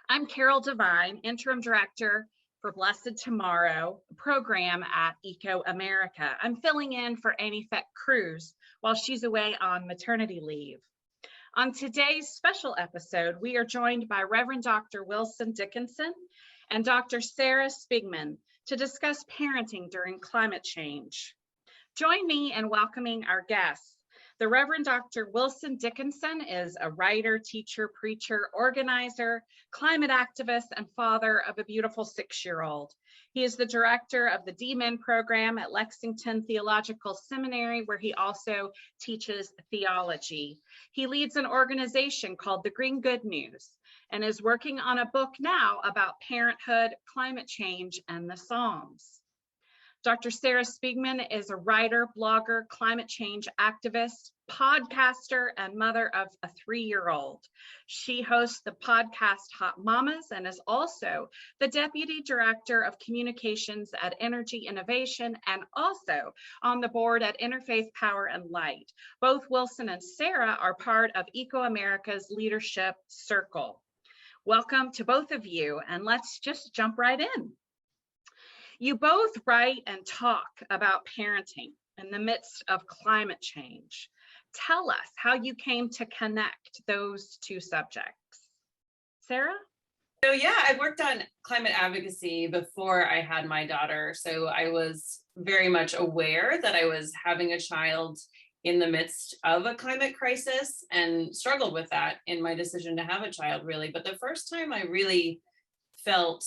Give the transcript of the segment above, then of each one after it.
I'm Carol Devine, Interim Director for Blessed Tomorrow program at ecoAmerica. I'm filling in for Amy Feck Cruz while she's away on maternity leave. On today's special episode, we are joined by Reverend Dr. Wilson Dickinson and Dr. Sarah Spengeman to discuss parenting during climate change. Join me in welcoming our guests. The Reverend Dr. Wilson Dickinson is a writer, teacher, preacher, organizer, climate activist, and father of a beautiful 6-year-old. He is the director of the D-Min program at Lexington Theological Seminary, where he also teaches theology. He leads an organization called The Green Good News and is working on a book now about parenthood, climate change, and the Psalms. Dr. Sarah Spengeman is a writer, blogger, climate change activist, podcaster, and mother of a 3-year-old. She hosts the podcast Hot Mamas and is also the Deputy Director of Communications at Energy Innovation and also on the board at Interfaith Power and Light. Both Wilson and Sarah are part of ecoAmerica's leadership circle. Welcome to both of you, and let's just jump right in. You both write and talk about parenting in the midst of climate change. Tell us how you came to connect those two subjects. Sarah? So yeah, I worked on climate advocacy before I had my daughter. So I was very much aware that I was having a child in the midst of a climate crisis and struggled with that in my decision to have a child, really. But the first time I really felt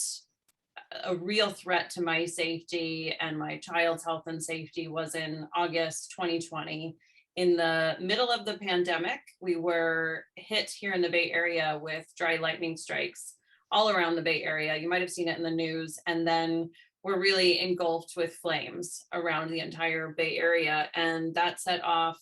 a real threat to my safety and my child's health and safety was in August 2020. In the middle of the pandemic, we were hit here in the Bay Area with dry lightning strikes all around the Bay Area. You might have seen it in the news. And then we're really engulfed with flames around the entire Bay Area. And that set off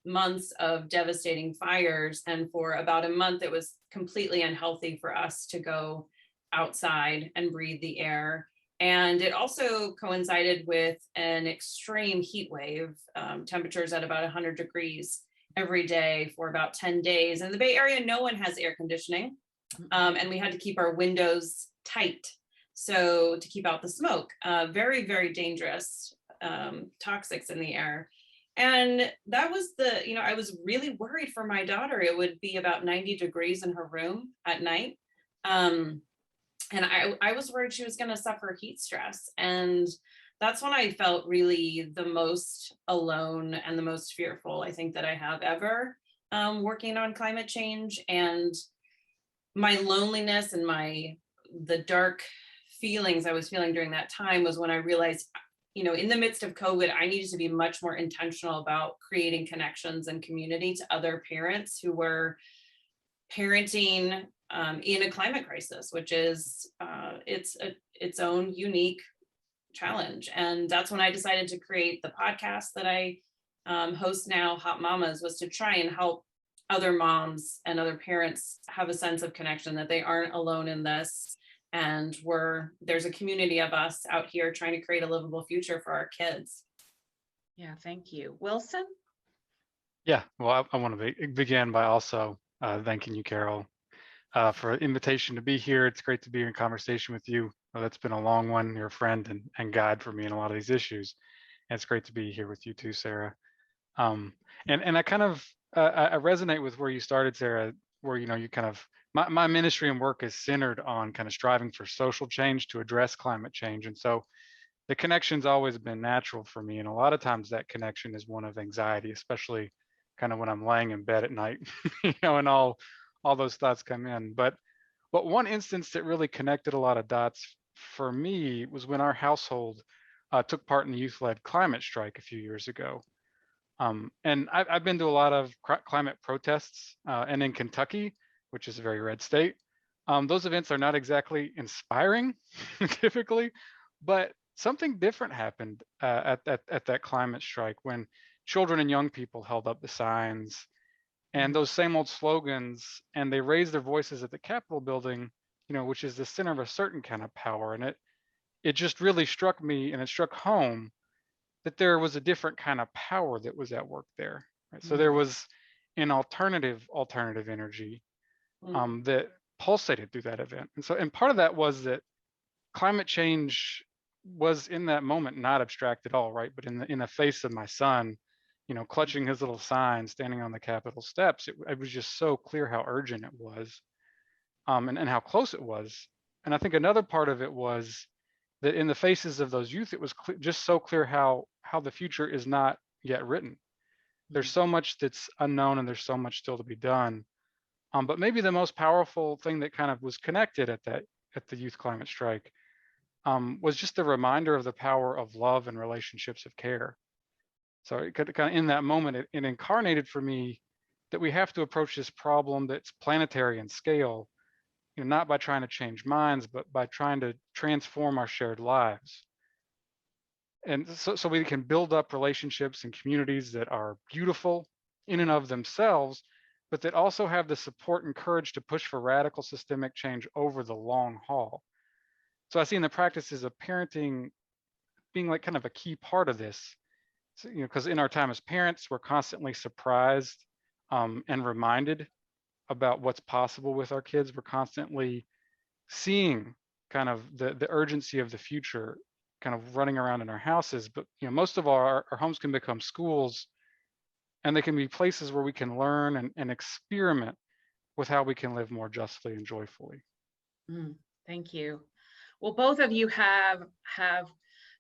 months of devastating fires. And for about a month, it was completely unhealthy for us to go outside and breathe the air. And it also coincided with an extreme heat wave, temperatures at about 100 degrees every day for about 10 days. In the Bay Area, no one has air conditioning. And we had to keep our windows tight. So to keep out the smoke, very, very dangerous toxics in the air. And that was I was really worried for my daughter. It would be about 90 degrees in her room at night. And I was worried she was going to suffer heat stress. And that's when I felt really the most alone and the most fearful, I think, that I have ever working on climate change. And my loneliness and the dark feelings I was feeling during that time was when I realized, in the midst of COVID, I needed to be much more intentional about creating connections and community to other parents who were parenting in a climate crisis, which is its own unique challenge. And that's when I decided to create the podcast that I host now, Hot Mamas, was to try and help other moms and other parents have a sense of connection, that they aren't alone in this. And there's a community of us out here trying to create a livable future for our kids. Yeah, thank you. Wilson? Yeah, well, I want to begin by also thanking you, Carol, for the invitation to be here. It's great to be in conversation with you. That's been a long one. You're a friend and guide for me in a lot of these issues. And it's great to be here with you too, Sarah. And I kind of, I resonate with where you started, Sarah, where, you kind of, my ministry and work is centered on kind of striving for social change to address climate change. And so the connection's always been natural for me. And a lot of times that connection is one of anxiety, especially kind of when I'm laying in bed at night, and all those thoughts come in. But one instance that really connected a lot of dots for me was when our household took part in the Youthled climate strike a few years ago. And I've been to a lot of climate protests, and in Kentucky, which is a very red state, those events are not exactly inspiring typically, but something different happened at that climate strike when children and young people held up the signs and those same old slogans, and they raised their voices at the Capitol building, which is the center of a certain kind of power. And it just really struck me, and it struck home, that there was a different kind of power that was at work there. Right? So there was an alternative energy that pulsated through that event. And part of that was that climate change was in that moment not abstract at all, right? But in the face of my son, clutching his little sign, standing on the Capitol steps, it was just so clear how urgent it was, and how close it was. And I think another part of it was that in the faces of those youth, it was just so clear how the future is not yet written. There's so much that's unknown, and there's so much still to be done. But maybe the most powerful thing that kind of was connected at the youth climate strike was just the reminder of the power of love and relationships of care. So it kind of in that moment, it incarnated for me that we have to approach this problem that's planetary in scale, not by trying to change minds, but by trying to transform our shared lives. And so we can build up relationships and communities that are beautiful in and of themselves, but that also have the support and courage to push for radical systemic change over the long haul. So I see in the practices of parenting being like kind of a key part of this. So, because in our time as parents, we're constantly surprised and reminded about what's possible with our kids. We're constantly seeing kind of the urgency of the future kind of running around in our houses. But most of our homes can become schools, and they can be places where we can learn and experiment with how we can live more justly and joyfully. Thank you. Well, both of you have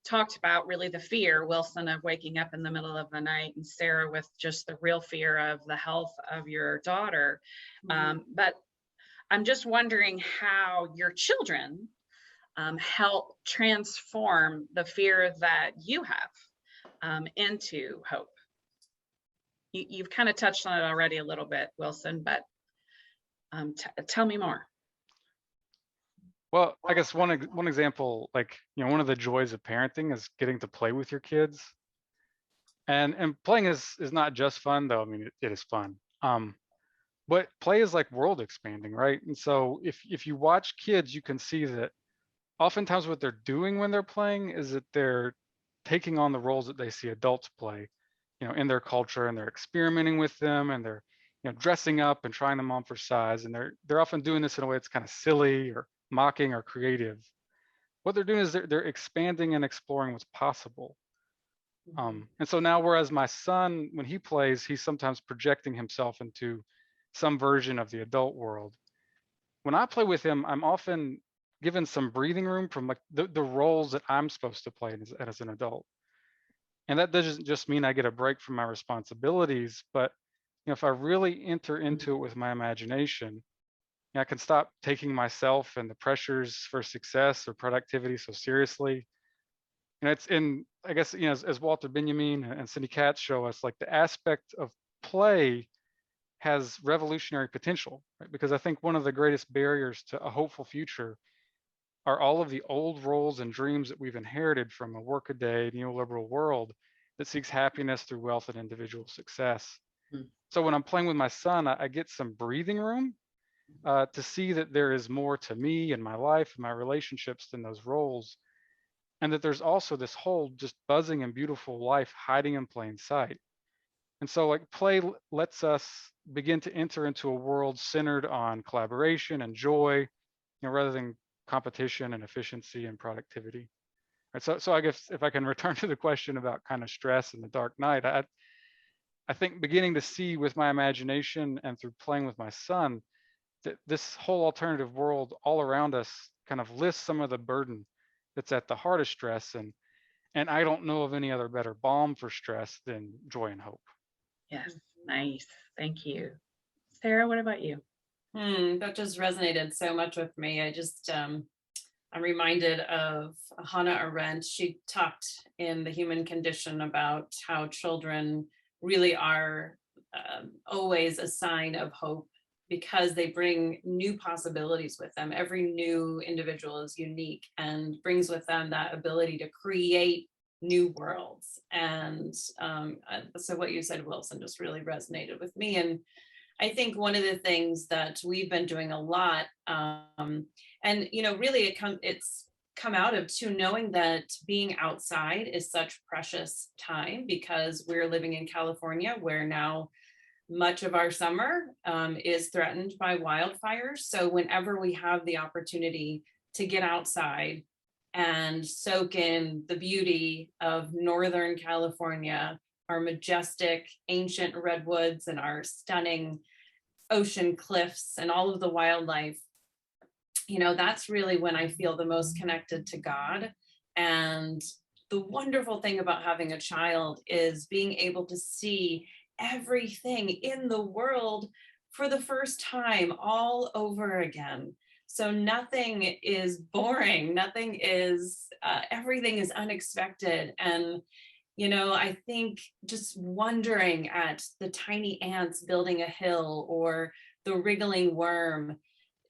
talked about really the fear, Wilson, of waking up in the middle of the night, and Sarah with just the real fear of the health of your daughter. But I'm just wondering how your children help transform the fear that you have into hope. You've kind of touched on it already a little bit, Wilson, but tell me more. Well, I guess one example, like, one of the joys of parenting is getting to play with your kids. And playing is not just fun, though. I mean, it is fun. But play is like world expanding, right? And so if you watch kids, you can see that oftentimes what they're doing when they're playing is that they're taking on the roles that they see adults play, in their culture, and they're experimenting with them, and they're, dressing up and trying them on for size. And they're often doing this in a way that's kind of silly or mocking or creative. What they're doing is they're expanding and exploring what's possible. And so now, whereas my son, when he plays, he's sometimes projecting himself into some version of the adult world. When I play with him, I'm often given some breathing room from like the roles that I'm supposed to play as an adult. And that doesn't just mean I get a break from my responsibilities, but if I really enter into it with my imagination, I can stop taking myself and the pressures for success or productivity so seriously. It's in, I guess, as Walter Benjamin and Cindy Katz show us, like the aspect of play has revolutionary potential, right? Because I think one of the greatest barriers to a hopeful future are all of the old roles and dreams that we've inherited from a workaday neoliberal world that seeks happiness through wealth and individual success. So when I'm playing with my son, I get some breathing room to see that there is more to me and my life and my relationships than those roles. And that there's also this whole just buzzing and beautiful life hiding in plain sight. And so like play lets us begin to enter into a world centered on collaboration and joy, rather than competition and efficiency and productivity. Right, so I guess if I can return to the question about kind of stress and the dark night, I think beginning to see with my imagination and through playing with my son that this whole alternative world all around us kind of lifts some of the burden that's at the heart of stress. And I don't know of any other better balm for stress than joy and hope. Yes, nice. Thank you. Sarah, what about you? That just resonated so much with me. I'm reminded of Hannah Arendt. She talked in The Human Condition about how children really are always a sign of hope, because they bring new possibilities with them. Every new individual is unique and brings with them that ability to create new worlds. And so what you said, Wilson, just really resonated with me. And I think one of the things that we've been doing a lot, and really it's come out of knowing that being outside is such precious time, because we're living in California, where now much of our summer is threatened by wildfires. So whenever we have the opportunity to get outside and soak in the beauty of Northern California, our majestic ancient redwoods and our stunning ocean cliffs and all of the wildlife, that's really when I feel the most connected to God. And the wonderful thing about having a child is being able to see everything in the world for the first time all over again. So nothing is boring, everything is unexpected. And, I think just wondering at the tiny ants building a hill or the wriggling worm,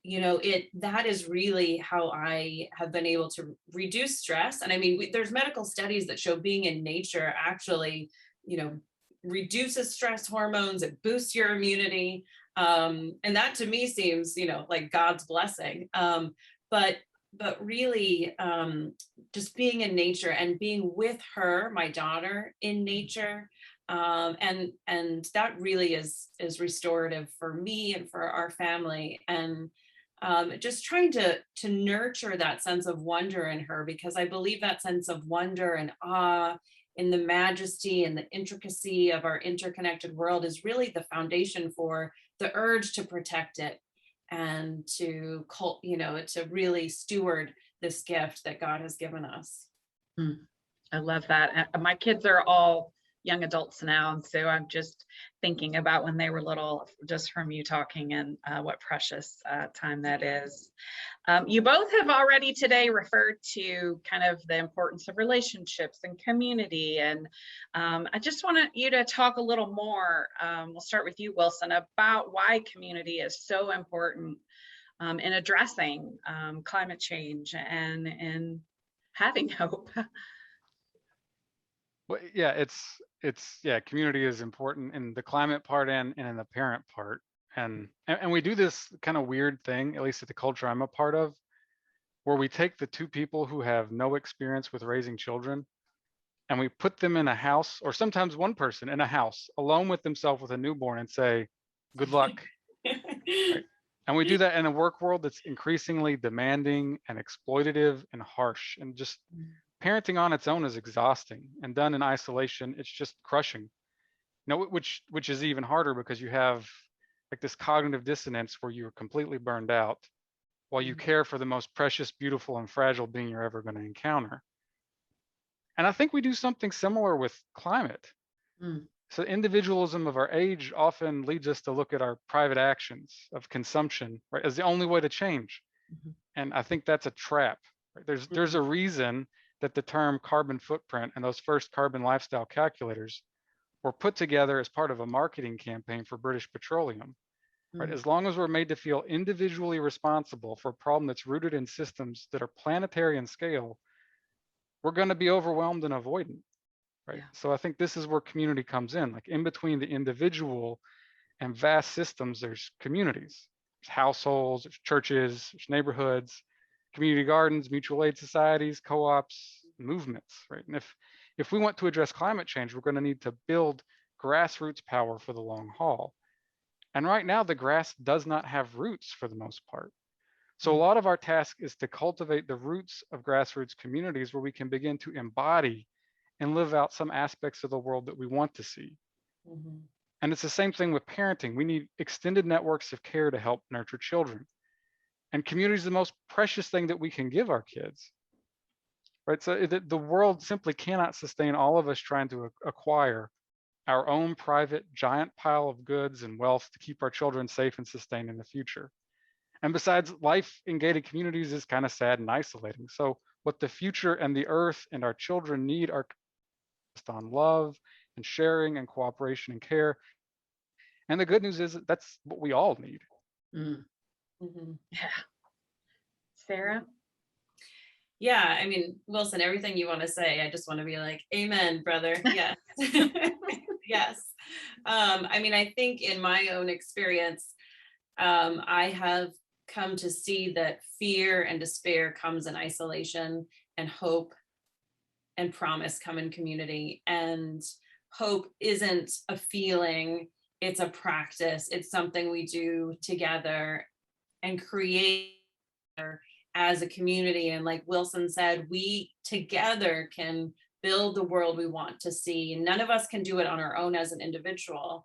that is really how I have been able to reduce stress. And I mean, there's medical studies that show being in nature actually, reduces stress hormones, it boosts your immunity. And that to me seems, like God's blessing. But really just being in nature and being with her, my daughter, in nature. And that really is restorative for me and for our family. And just trying to nurture that sense of wonder in her, because I believe that sense of wonder and awe in the majesty and the intricacy of our interconnected world is really the foundation for the urge to protect it and to really steward this gift that God has given us. I love that. My kids are all young adults now, and so I'm just thinking about when they were little, just from you talking, and what precious time that is. You both have already today referred to kind of the importance of relationships and community, and I just wanted you to talk a little more. We'll start with you, Wilson, about why community is so important in addressing climate change and in having hope. Well, yeah, community is important in the climate part and in the parent part. And we do this kind of weird thing, at least at the culture I'm a part of, where we take the two people who have no experience with raising children and we put them in a house, or sometimes one person in a house alone with themselves with a newborn, and say, good luck. Right? And we do that in a work world that's increasingly demanding and exploitative and harsh, and just parenting on its own is exhausting, and done in isolation, it's just crushing. Which is even harder because you have like this cognitive dissonance where you're completely burned out while you care for the most precious, beautiful, and fragile being you're ever going to encounter. And I think we do something similar with climate. So individualism of our age often leads us to look at our private actions of consumption, right, as the only way to change. And I think that's a trap. Right? There's a reason that the term carbon footprint and those first carbon lifestyle calculators were put together as part of a marketing campaign for British Petroleum. Right? As long as we're made to feel individually responsible for a problem that's rooted in systems that are planetary in scale, we're going to be overwhelmed and avoidant. Right? Yeah. So I think this is where community comes in. Like in between the individual and vast systems, there's communities, there's households, there's churches, there's neighborhoods, community gardens, mutual aid societies, co-ops, movements. Right? And if we want to address climate change, we're going to need to build grassroots power for the long haul. And right now, the grass does not have roots for the most part. So a lot of our task is to cultivate the roots of grassroots communities where we can begin to embody and live out some aspects of the world that we want to see. And it's the same thing with parenting. We need extended networks of care to help nurture children. And community is the most precious thing that we can give our kids. Right? So the world simply cannot sustain all of us trying to acquire our own private giant pile of goods and wealth to keep our children safe and sustained in the future. And besides, life in gated communities is kind of sad and isolating. So what the future and the earth and our children need are based on love and sharing and cooperation and care. And the good news is that's what we all need. Yeah. Sarah? Yeah, I mean, Wilson, everything you want to say, I just want to be like, amen, brother. Yes. Yes. I mean, I think in my own experience, I have come to see that fear and despair comes in isolation, and hope and promise come in community. And hope isn't a feeling, it's a practice. It's something we do together and create as a community. And like Wilson said, we together can build the world we want to see. None of us can do it on our own as an individual.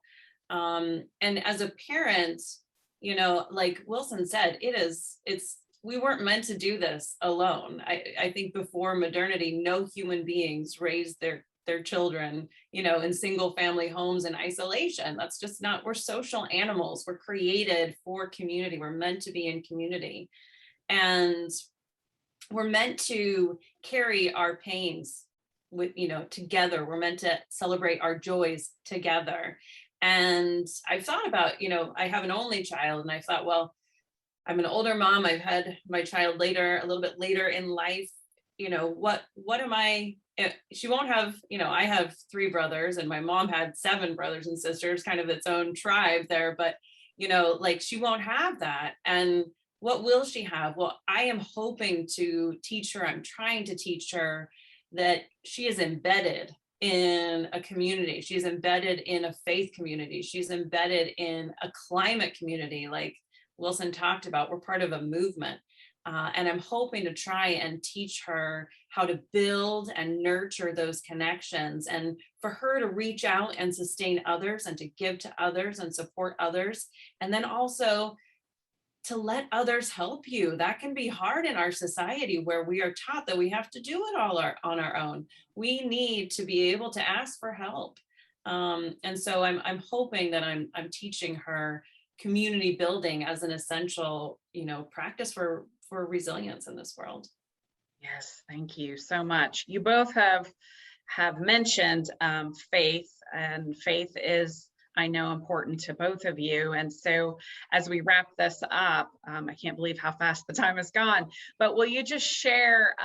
And as a parent, you know, like Wilson said, we weren't meant to do this alone. I think before modernity, no human beings raised their children, you know, in single family homes in isolation. That's just not, we're social animals. We're created for community. We're meant to be in community. And we're meant to carry our pains with, you know, together. We're meant to celebrate our joys together. And I've thought about, you know, I have an only child, and I thought, well, I'm an older mom. I've had my child later, a little bit later in life. You know, what am I? She won't have, you know, I have 3 brothers, and my mom had 7 brothers and sisters, kind of its own tribe there. But, you know, like, she won't have that. And what will she have? Well, I am hoping to teach her. I'm trying to teach her that she is embedded in a community. She's embedded in a faith community. She's embedded in a climate community, like Wilson talked about. We're part of a movement. And I'm hoping to try and teach her how to build and nurture those connections, and for her to reach out and sustain others, and to give to others and support others. And then also to let others help you. That can be hard in our society, where we are taught that we have to do it all on our own. We need to be able to ask for help. And so I'm hoping that I'm teaching her community building as an essential, you know, practice for resilience in this world. Yes, thank you so much. You both have mentioned faith, and faith is, I know, important to both of you. And so as we wrap this up, I can't believe how fast the time has gone, but will you just share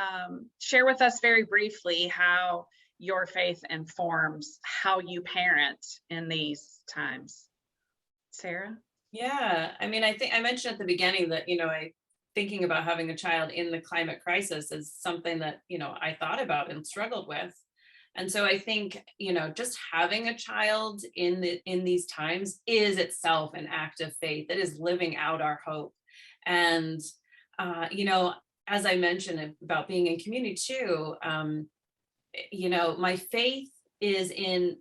with us very briefly how your faith informs how you parent in these times? Sarah? Yeah, I mean, I think I mentioned at the beginning that, you know, thinking about having a child in the climate crisis is something that, you know, I thought about and struggled with. And so I think, you know, just having a child in these times is itself an act of faith. It is living out our hope. And, you know, as I mentioned about being in community too, you know, my faith is in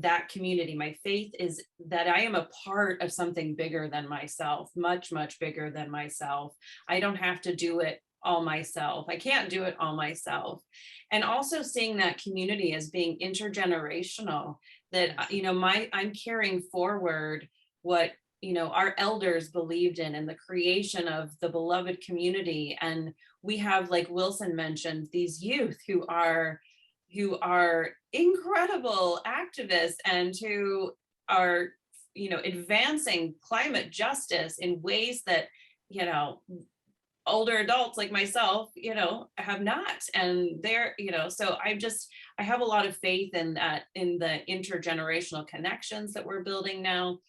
that community. My faith is that I am a part of something bigger than myself, much, much bigger than myself. I don't have to do it all myself. I can't do it all myself. And also seeing that community as being intergenerational, that, you know, I'm carrying forward what, you know, our elders believed in the creation of the beloved community. And we have, like Wilson mentioned, these youth who are incredible activists, and who are, you know, advancing climate justice in ways that, you know, older adults like myself, you know, have not. And they're, you know, so I have a lot of faith in that, in the intergenerational connections that we're building now.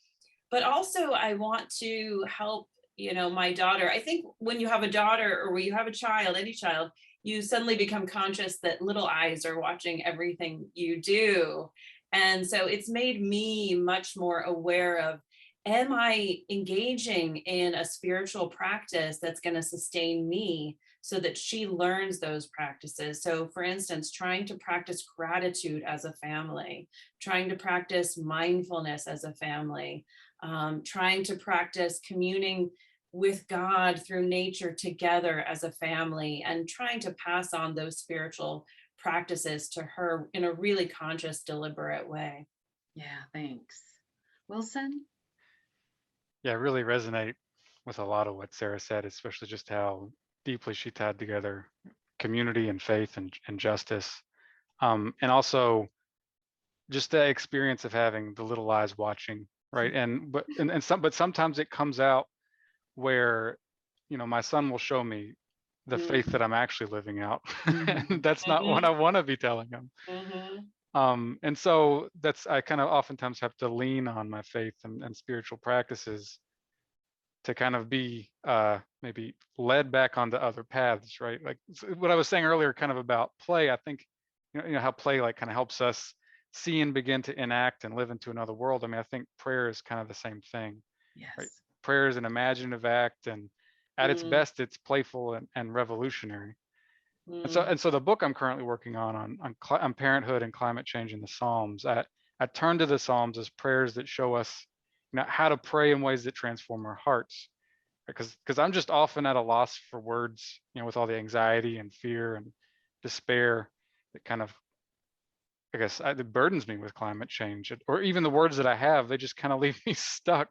But also I want to help, you know, my daughter. I think when you have a daughter, or when you have a child, any child, you suddenly become conscious that little eyes are watching everything you do. And so it's made me much more aware of, am I engaging in a spiritual practice that's going to sustain me, so that she learns those practices? So for instance, trying to practice gratitude as a family, trying to practice mindfulness as a family, trying to practice communing with God through nature together as a family, and trying to pass on those spiritual practices to her in a really conscious, deliberate way. Yeah, thanks. Wilson? Yeah, I really resonate with a lot of what Sarah said, especially just how deeply she tied together community and faith and justice. And also just the experience of having the little eyes watching, right? But sometimes it comes out where, you know, my son will show me the faith that I'm actually living out. And that's not what I want to be telling him. And so I kind of oftentimes have to lean on my faith and spiritual practices to kind of be maybe led back onto other paths, right? Like what I was saying earlier, kind of about play. I think, you know how play like kind of helps us see and begin to enact and live into another world. I mean, I think prayer is kind of the same thing. Yes. Right? Prayer is an imaginative act, and at its Mm. best, it's playful and revolutionary. Mm. And so the book I'm currently working on parenthood and climate change in the Psalms, I turn to the Psalms as prayers that show us, how to pray in ways that transform our hearts. Because I'm just often at a loss for words, with all the anxiety and fear and despair that kind of, I guess, it burdens me with climate change, or even the words that I have, they just kind of leave me stuck.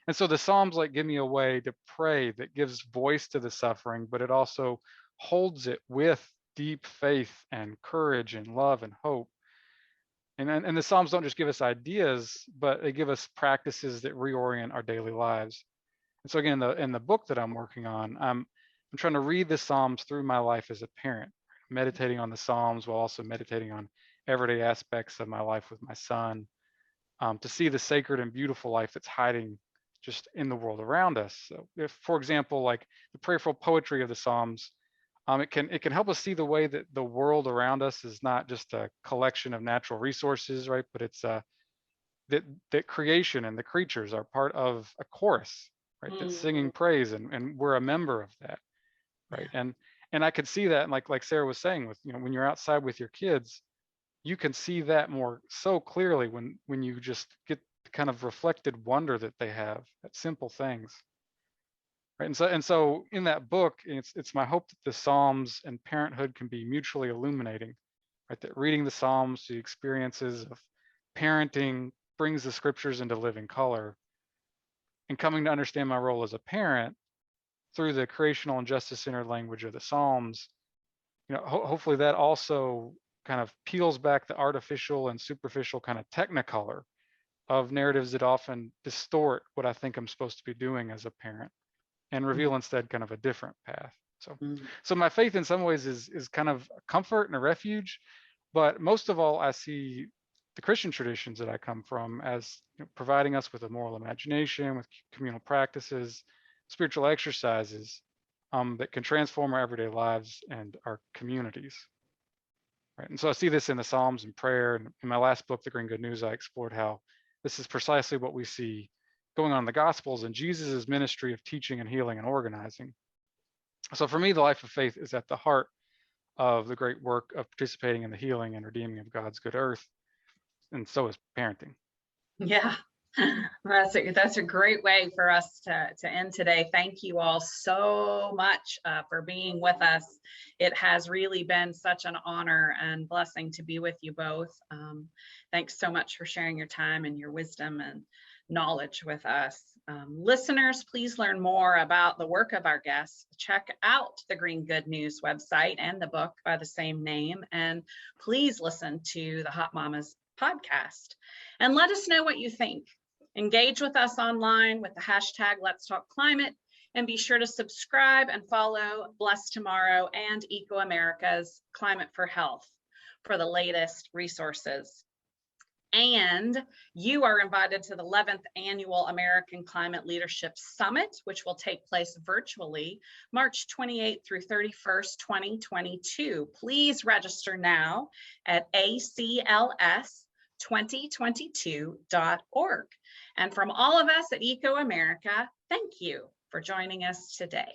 And so the Psalms give me a way to pray that gives voice to the suffering, but it also holds it with deep faith and courage and love and hope. And the Psalms don't just give us ideas, but they give us practices that reorient our daily lives. And so again, in the book that I'm working on, I'm trying to read the Psalms through my life as a parent, meditating on the Psalms while also meditating on everyday aspects of my life with my son, to see the sacred and beautiful life that's hiding just in the world around us. So if, for example, like the prayerful poetry of the Psalms, it can help us see the way that the world around us is not just a collection of natural resources, right? But it's that creation and the creatures are part of a chorus, right? That's singing praise, and we're a member of that, right? Yeah. And I could see that, and like Sarah was saying, with when you're outside with your kids, you can see that more so clearly when you just get the kind of reflected wonder that they have at simple things, right? And so in that book, it's my hope that the Psalms and parenthood can be mutually illuminating, right? That reading the Psalms, the experiences of parenting, brings the scriptures into living color, and coming to understand my role as a parent through the creational and justice-centered language of the Psalms, hopefully that also kind of peels back the artificial and superficial kind of technicolor of narratives that often distort what I think I'm supposed to be doing as a parent, and reveal instead kind of a different path. So my faith in some ways is kind of a comfort and a refuge, but most of all, I see the Christian traditions that I come from as providing us with a moral imagination, with communal practices, spiritual exercises that can transform our everyday lives and our communities. Right. And so I see this in the Psalms and prayer. And in my last book, The Green Good News, I explored how this is precisely what we see going on in the Gospels and Jesus' ministry of teaching and healing and organizing. So for me, the life of faith is at the heart of the great work of participating in the healing and redeeming of God's good earth. And so is parenting. Yeah, that's a great way for us to end today. Thank you all so much for being with us. It has really been such an honor and blessing to be with you both. Thanks so much for sharing your time and your wisdom and knowledge with us. Listeners, please learn more about the work of our guests. Check out the Green Good News website and the book by the same name. And please listen to the Hot Mamas podcast and let us know what you think. Engage with us online with the hashtag Let's Talk Climate, and be sure to subscribe and follow Blessed Tomorrow and ecoAmerica's Climate for Health for the latest resources. And you are invited to the 11th Annual American Climate Leadership Summit, which will take place virtually March 28th through 31st, 2022. Please register now at acls2022.org. And from all of us at ecoAmerica, thank you for joining us today.